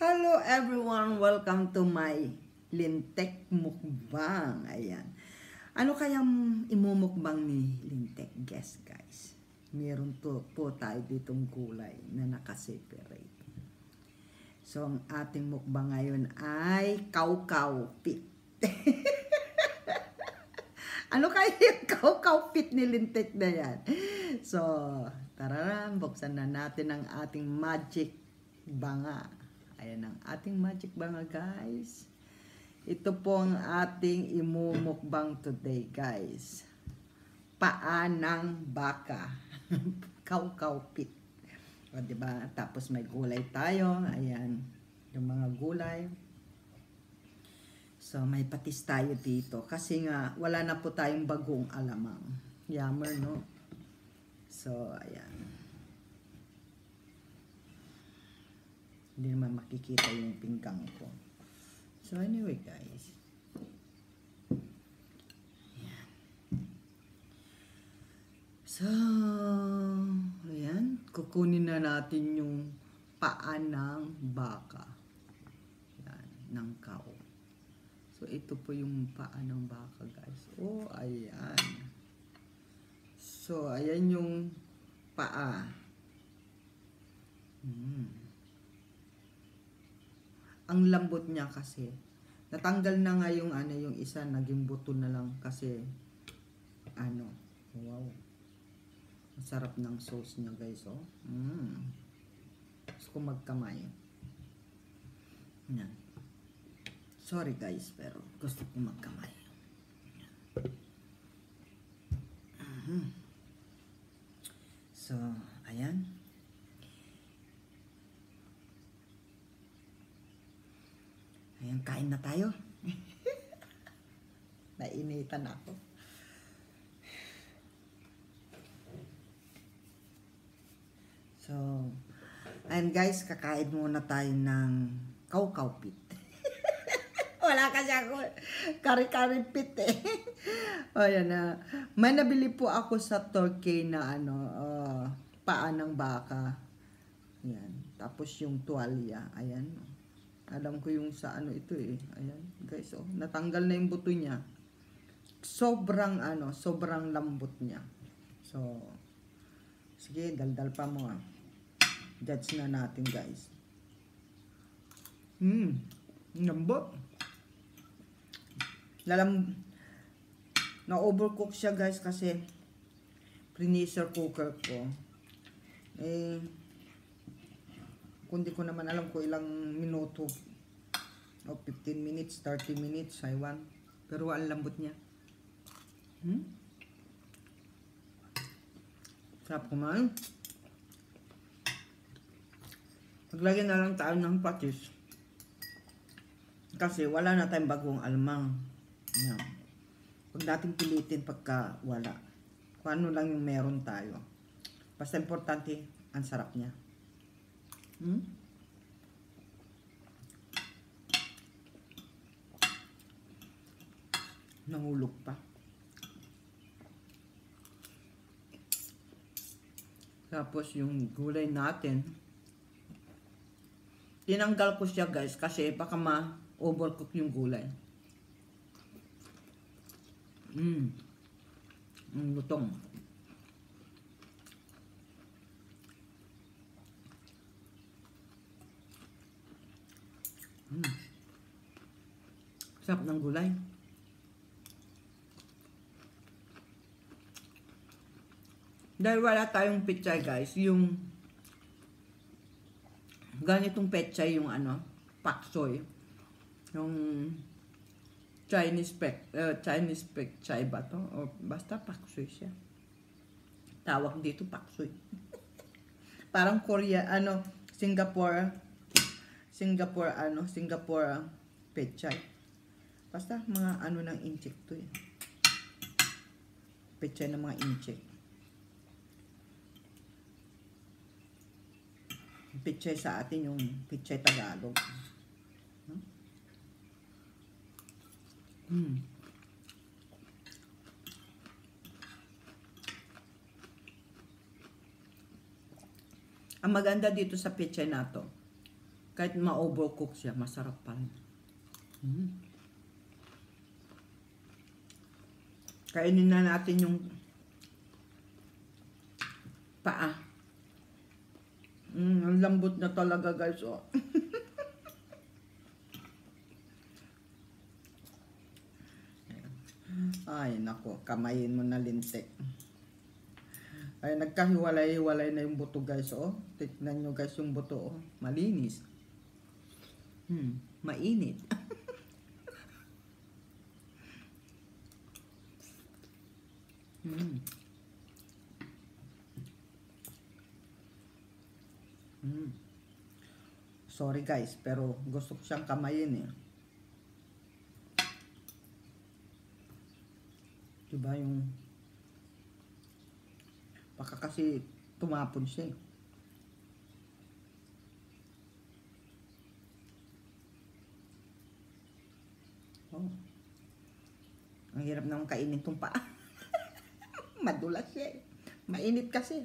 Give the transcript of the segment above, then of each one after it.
Hello everyone! Welcome to my Lintek Mukbang. Ayan. Ano kayang imumukbang ni Lintek? Guess guys. Meron po tayo ditong gulay na nakaseparate. So ang ating mukbang ngayon ay Kaukaw Pit. Ano kaya yung Kaukaw Pit ni Lintek na yan? So, tara, buksan na natin ang ating magic banga. Ayan ang ating magic banga, guys. Ito po ang ating imumukbang today, guys. Paa ng baka. Kaukaw Pit. O, diba? Tapos may gulay tayo. Ayan. Yung mga gulay. So, may patis tayo dito. Kasi nga, wala na po tayong bagong alamang. Yummer, no? So, ayan. Hindi naman makikita yung pinggang ko. So, anyway, guys. Ayan. So, ayan. Kukunin na natin yung paa ng baka. Ayan, ng cow. So, ito po yung paa ng baka, guys. Oh, ayan. So, ayan yung paa. Ang lambot niya kasi. Natanggal na nga yung yung isa, naging buto na lang kasi wow. Masarap ng sauce niya, guys, oh. Gusto ko magkamay. Yan. Sorry, guys, pero gusto ko magkamay. So, ayan. Ayan, kain na tayo. Nainitan ako. So, ayan guys, kakain muna tayo ng Kaukaw Pit. Wala kasi ako kari-kari pit eh. O yan na. May nabili po ako sa Turkey na paa ng baka. Ayan. Tapos yung tuwalya. Ayan. Alam ko yung sa ito eh. Ayan, guys, oh. Natanggal na yung buto niya. Sobrang sobrang lambot niya. So, sige, daldal pa mo ah. Judge na natin, guys. Lambot. Na-overcook siya, guys, kasi pre-pressure cooker ko. Kundi ko naman alam ko ilang minuto. O 15 minutes, 30 minutes, I want. Pero ang lambot niya. Sarap kumain. Maglagay na lang tayo ng patis. Kasi wala na tayong bagong alamang. Yan. Huwag natin pilitin pagka wala. Kung ano lang yung meron tayo. Basta importante, ang sarap niya. Nahulog pa. Tapos yung gulay natin, tinanggal ko siya, guys, kasi baka ma-overcook yung gulay. Ang lutong. Sarap ng gulay. Dahil wala tayong pechay, guys, yung ganitong pechay, yung paksoy, yung Chinese pechay ba to? O basta paksoy siya. Tawag dito paksoy. Parang Korea, Singapore pechay. Basta mga ng incheck to eh. Pechay ng mga incheck. Pechay sa atin yung pechay Tagalog. Ang maganda dito sa pechay na to, Kahit ma-overcook siya, masarap pa rin. Kainin na natin yung paa. Ang lambot na talaga guys. Oh. Ay nako, kamayin mo na lintik. Ay nagkahiwalay-hiwalay na yung buto guys. Oh. Tignan nyo guys yung buto. Oh. Malinis. Mainit. Sorry guys, pero gusto ko siyang kamayin eh. Diba yung baka kasi tumapon siya eh. Oh. Ang hirap naman kainin itong paa. Madulas siya eh. Mainit kasi.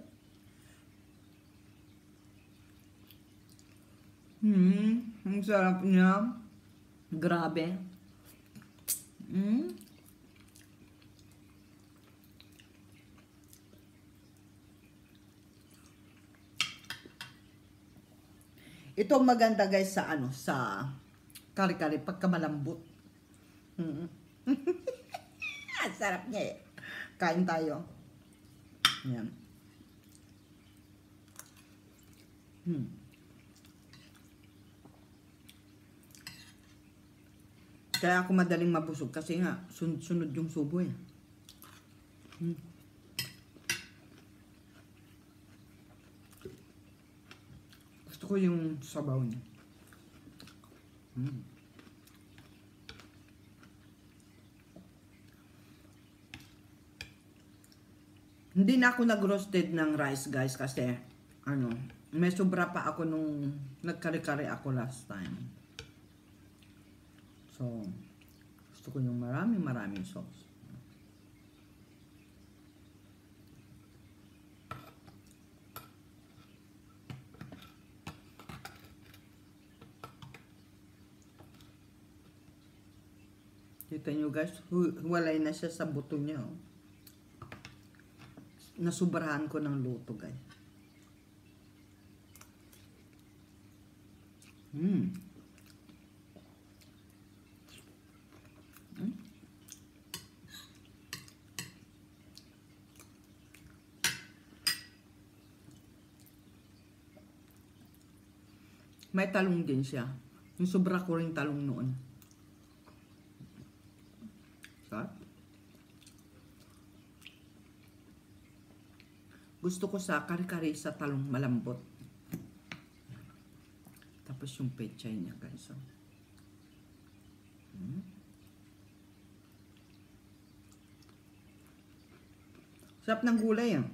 Ang sarap niya. Grabe. Ito maganda guys sa ano, sa kari-kari pagka malambot. Ang sarap niya eh. Kain tayo. Yan. Kaya ako madaling mabusog kasi nga sunod-sunod yung subo eh. Gusto ko yung sabaw niya. Hindi na ako nag-roasted ng rice guys kasi ano, may sobra pa ako nung nagkari-kari ako last time. So, gusto ko yung maraming sauce. Kita nyo guys, walay na siya sa buto niya. Oh. Nasubrahan ko ng luto guys. May talong din siya. Yung sobra ko rin talong noon. Sarap. Gusto ko sa kari-kari sa talong malambot. Tapos yung pechay niya guys. Sarap ng gulay ah.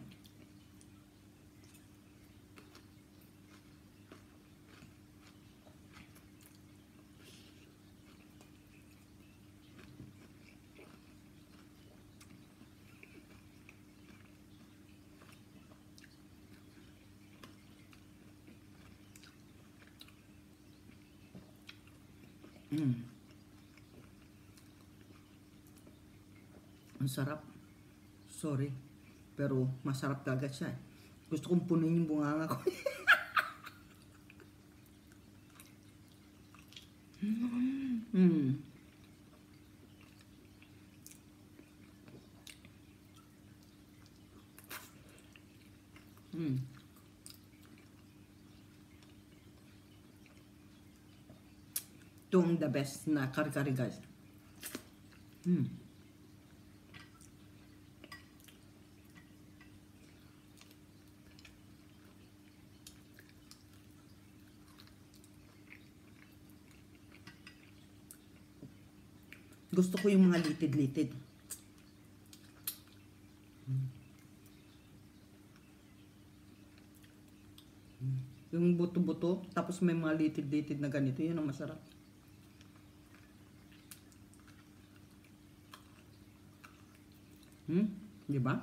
Ang sarap. Sorry. Pero masarap talaga siya. Gusto kong punin yung bunganga ko. Itong the best na kari-kari guys. Gusto ko yung mga litid-litid. Yung buto-buto, tapos may mga litid-litid na ganito, yun ang masarap. Di ba?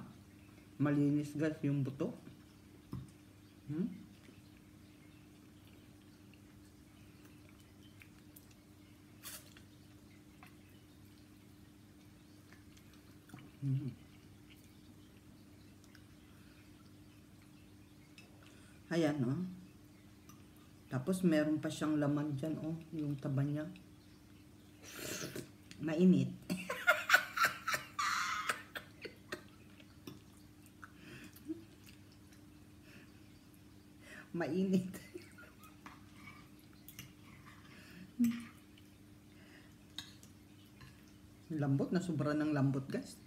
Malinis guys yung buto. Mm. Ayan, oh. Tapos meron pa siyang laman dyan, oh. Yung taba niya. Mainit. Mainit. Lambot, na sobra ng lambot, guys.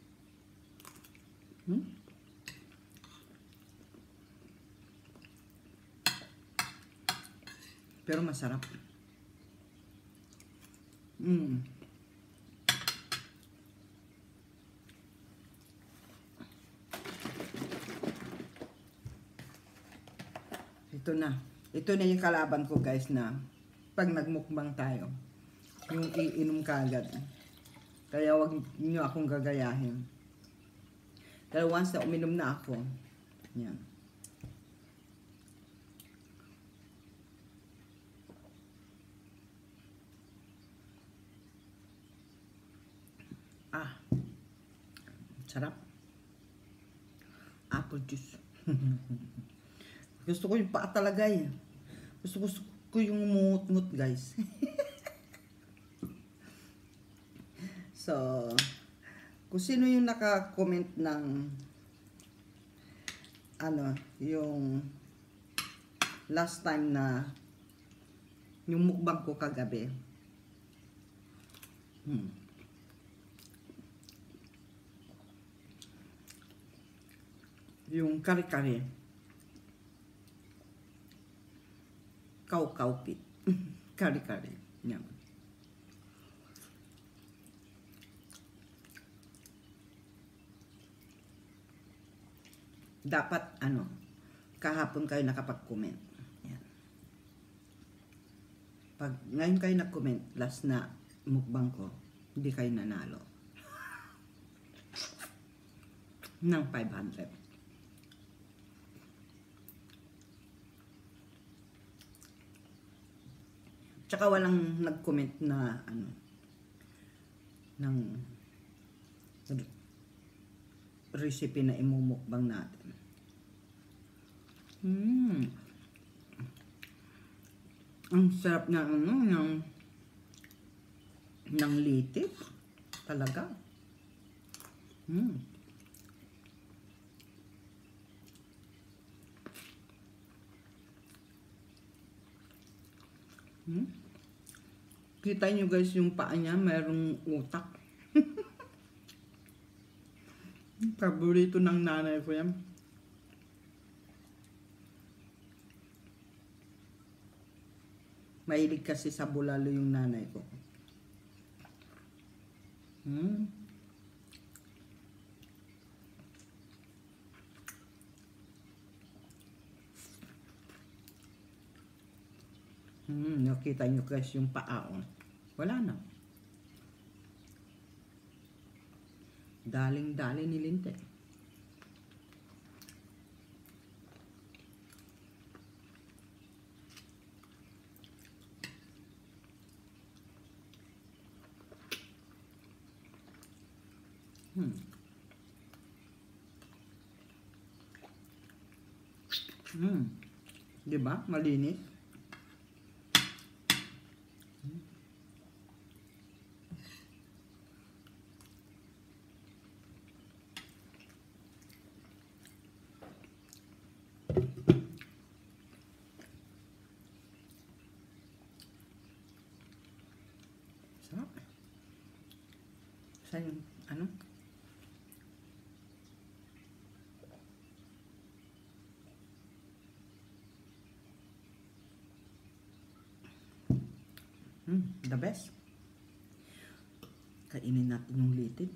Pero masarap. Ito na. Ito na yung kalaban ko, guys, na pag nagmukbang tayo, yung iinom kagad. Kaya wag niyo akong gagayahin. Pero once na uminom na ako, yan. Ah, sarap. Apple juice. Gusto ko yung paa talaga eh. Gusto ko yung mungut-ngut, guys. So, kung sino yung naka-comment ng ano, yung last time na yung mukbang ko kagabi. Yung kare-kare. Kaukaw pit. Kare-kare. Yan. Dapat, ano, kahapon kayo nakapag-comment. Yan. Pag ngayon kayo nag-comment, last na mukbang ko, hindi kayo nanalo. Ng 500. Tsaka walang nag-comment na ano ng recipe na imumukbang natin. Ang sarap na ano ng litik talaga. Kita nyo, guys, yung paa niya, mayroong utak. Paborito ng nanay ko yan. Mahilig kasi sa bulalo yung nanay ko. Nakita nyo, guys, yung paa. Wala na. Daling-dali ni Linte. Diba? Malinis. Sarap. Saan yung, ano? The best. Kainin natin yung litid.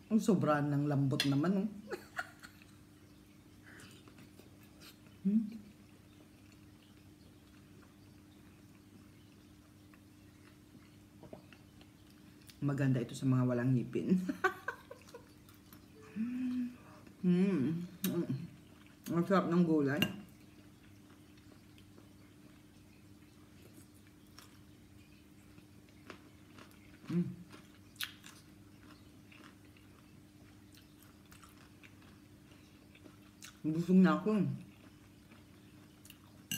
Ang sobrang ng lambot naman, oh. Maganda ito sa mga walang ngipin. Ang sarap ng gulay. Busog na ako.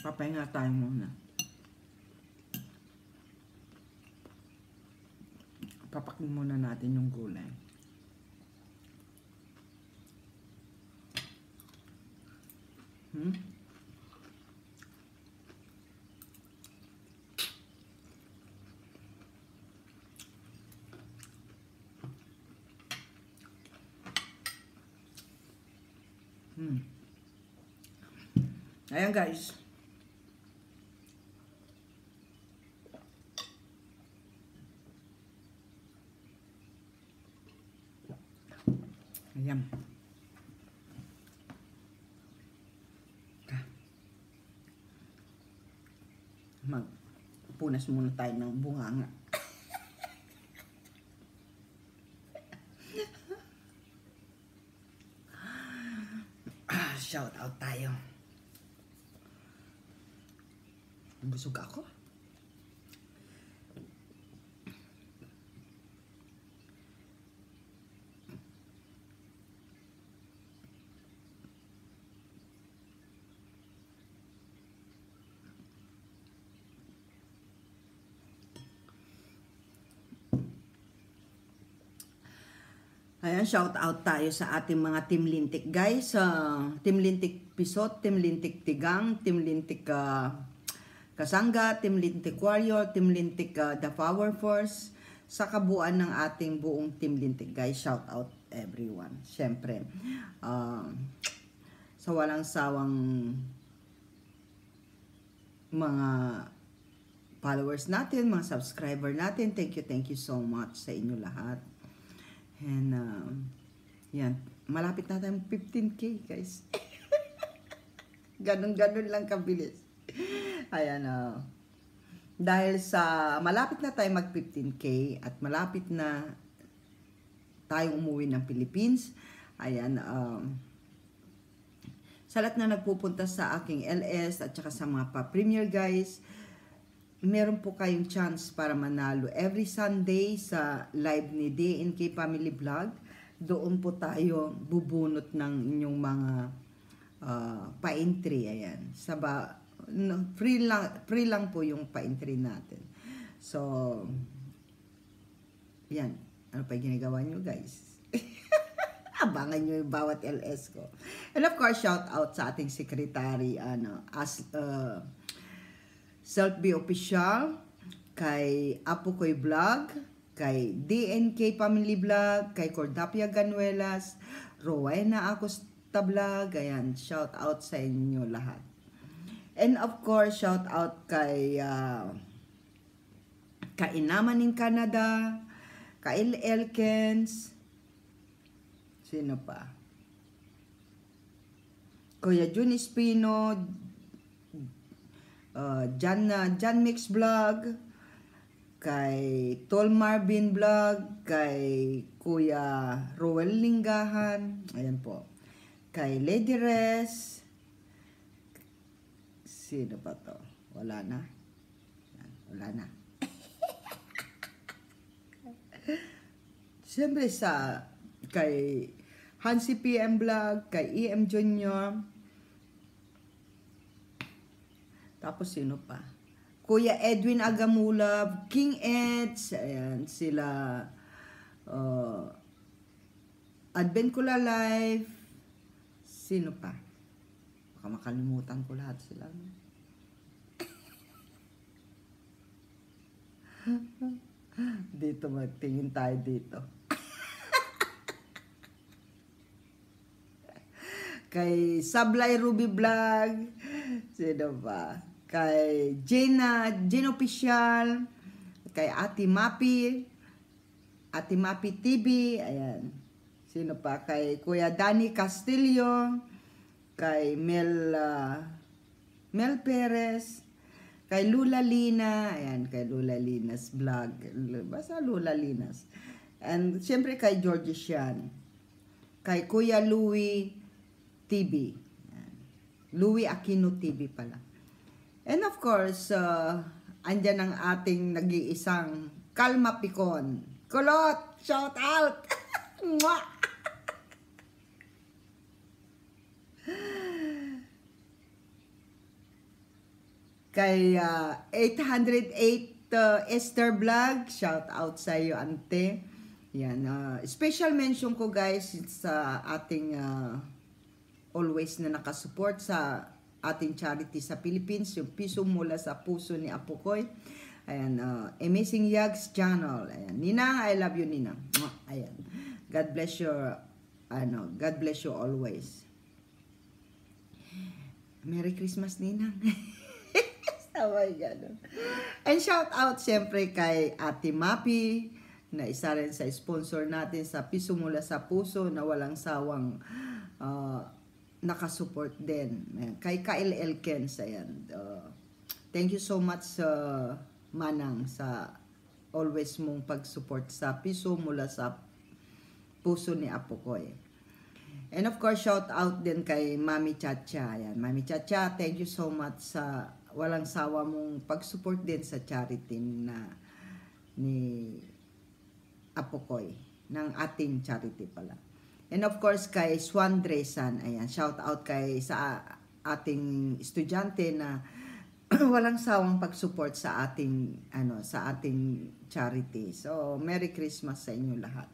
Papahinga tayo muna. Papakin muna natin yung gulay. Ayan guys. Ayan. Magpunas muna tayo ng bunganga. Shout out tayo. Busog ako. Ayan, shout out tayo sa ating mga Team Lintik guys. Team Lintik Pisot, Team Lintik Tigang, Team Lintik Kasangga, Team Lintik Warrior, Team Lintik The Power Force. Sa kabuuan ng ating buong Team Lintik guys, shout out everyone. Siyempre, sa walang sawang mga followers natin, mga subscriber natin, thank you so much sa inyo lahat. And, yan. Malapit na tayong 15K, guys. Ganun lang kabilis. Ayan, dahil sa malapit na tayo mag 15K at malapit na tayong umuwi ng Philippines, ayan, sa lahat na nagpupunta sa aking LS at saka sa mga pa-premier guys, meron po kayong chance para manalo every Sunday sa live ni DNK Family Vlog. Doon po tayo bubunot ng inyong mga pa-entry. Ayan. Free lang po yung pa-entry natin. So, yan. Ano pa yung ginagawa nyo guys? Abangan nyo yung bawat LS ko. And of course, shout out sa ating secretary, Self-Be Official, kay Apo Koy Vlog, kay DNK Family Vlog, kay Cordapia Ganuelas, Rowena Acosta Vlog, ayan, shout out sa inyo lahat. And of course, shout out kay Kainaman in Canada, kay Elkens, sino pa? Kuya Jun Espino, John Mix Vlog, kay Tol Marvin Vlog, kay Kuya Roel Linggahan, ayan po, kay Lady Res, sino pa to? Wala na. Wala na. Siyempre kay Hansi PM Vlog, kay EM Junior, tapos sino pa? Kuya Edwin Agamula, King Eds, ayan, sila Advencula Life, sino pa? Baka makalimutan ko lahat sila. Dito, magtingin tayo dito. Kay Sablay Ruby Vlog, sino ba? Kay Jane Official, kay Ate Mapi TV, ayan. Sino pa? Kay Kuya Danny Castillo, kay Mel Perez, kay Lula Lina, ayan, kay Lula Lina's vlog, basta Lula Linas. And siyempre kay Georgie Sian, kay Kuya Louie TV, ayan. Louie Aquino TV pala. And of course, andyan ang ating nag-iisang Kalma Picon. Kulot! Shout out! Mwah! Kay 808 Esther Vlog, shout out sa iyo, ante. Yan, special mention ko guys sa ating always na nakasupport sa ating charity sa Philippines, yung Piso Mula sa Puso ni Apokoy. Ayan, Amazing Yags Channel. Ayan, Ninang, I love you, Ninang. Ayan. God bless you, God bless you always. Merry Christmas, Ninang. Sabay gano'n. And shout out siyempre kay Ate Mapi, na isa rin sa sponsor natin sa Piso Mula sa Puso, na walang sawang nakasupport din. Ayan. Kay Kyle Elkens, ayan. Thank you so much, Manang, sa always mong pag-support sa Piso Mula sa Puso ni Apokoy. And of course, shout out din kay Mami Chacha. Ayan. Mami Chacha, thank you so much sa walang sawa mong pag-support din sa charity na ni Apokoy, ng ating charity pala. And of course, kay Swan Dresan, ayan, shout out kay sa ating estudyante na walang sawang pag-support sa ating sa ating charity. So, Merry Christmas sa inyo lahat.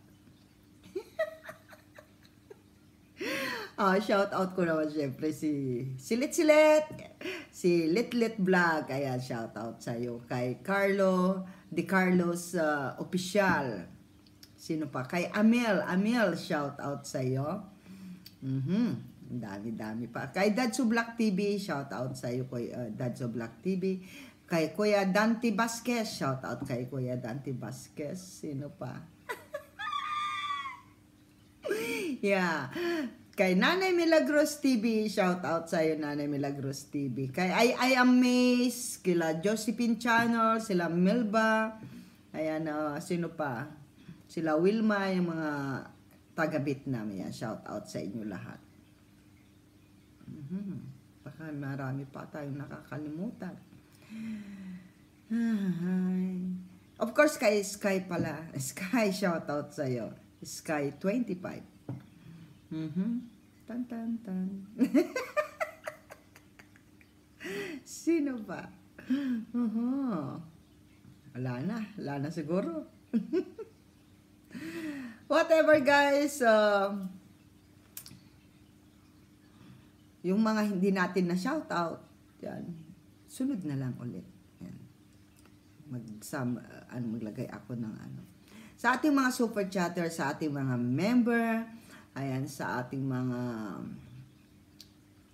Shout out ko naman syempre si Lit, si Lit Vlog. Ayan, shout out sa iyo. Kay Carlo De Carlos Official. Sino pa? Kay Amel, shout out sa iyo. Dami pa. Kay Dadso Black TV, shout out sa iyo kay Dadso Black TV. Kay Kuya Dante Vasquez, shout out kay Kuya Dante Vasquez. Sino pa? Yeah. Kay Nanay Milagros TV, shout out sa iyo, Nanay Milagros TV. Kay I Am Maze, kila Josephine Channel, sila Melba, ayan, sino pa? Sila Wilma, yung mga taga-Vietnam, yan, shout out sa inyo lahat. Baka marami pa tayong nakakalimutan. Of course, kay Sky pala. Sky, shout out sa iyo. Sky 25. Tan. Sino ba? Wala na siguro. Whatever guys, yung mga hindi natin na shout out, yan, sunod na lang ulit. Yan. Maglagay ako ng sa ating mga super chatter, sa ating mga member, ayan, sa ating mga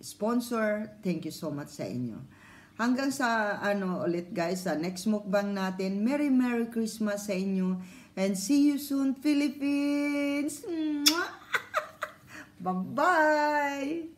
sponsor, thank you so much sa inyo. Hanggang sa ulit guys, sa next mukbang natin, Merry Christmas sa inyo, and see you soon, Philippines! Bye-bye!